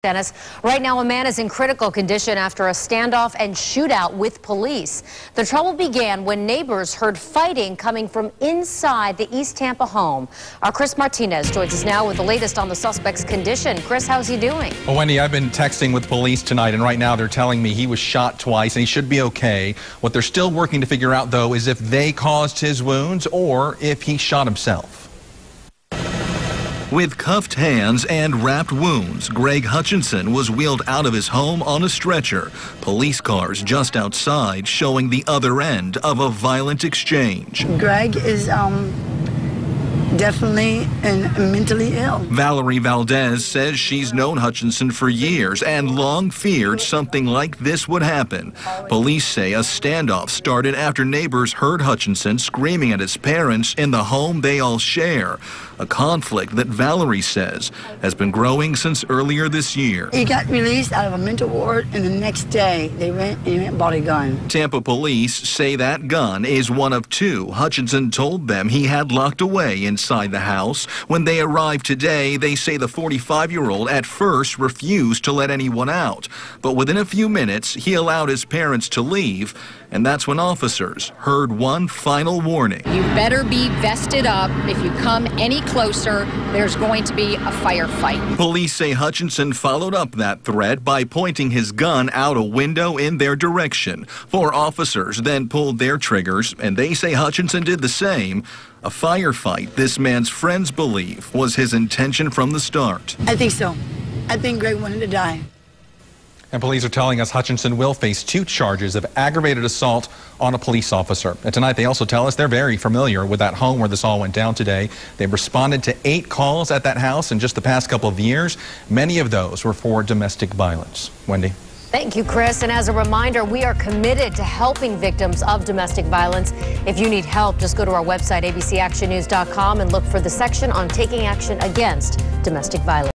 Dennis, right now a man is in critical condition after a standoff and shootout with police. The trouble began when neighbors heard fighting coming from inside the East Tampa home. Our Chris Martinez joins us now with the latest on the suspect's condition. Chris, how's he doing? Well, Wendy, I've been texting with police tonight, and right now they're telling me he was shot twice and he should be okay. What they're still working to figure out, though, is if they caused his wounds or if he shot himself. With cuffed hands and wrapped wounds, Greg Hutchinson was wheeled out of his home on a stretcher. Police cars just outside showing the other end of a violent exchange. Greg is definitely mentally ill. Valerie Valdez says she's known Hutchinson for years and long feared something like this would happen. Police say a standoff started after neighbors heard Hutchinson screaming at his parents in the home they all share. A conflict that Valerie says has been growing since earlier this year. He got released out of a mental ward, and the next day they went and bought a gun. Tampa police say that gun is one of two Hutchinson told them he had locked away inside the house. When they arrived today, they say the 45-year-old at first refused to let anyone out. But within a few minutes, he allowed his parents to leave, and that's when officers heard one final warning. You better be vested up. If you come any closer, there's going to be a firefight. Police say Hutchinson followed up that threat by pointing his gun out a window in their direction. 4 officers then pulled their triggers, and they say Hutchinson did the same. A firefight this man's friends believe was his intention from the start. I think so. I think Greg wanted to die. And police are telling us Hutchinson will face 2 charges of aggravated assault on a police officer. And tonight they also tell us they're very familiar with that home where this all went down today. They've responded to 8 calls at that house in just the past couple of years. Many of those were for domestic violence. Wendy? Thank you, Chris. And as a reminder, we are committed to helping victims of domestic violence. If you need help, just go to our website, abcactionnews.com, and look for the section on taking action against domestic violence.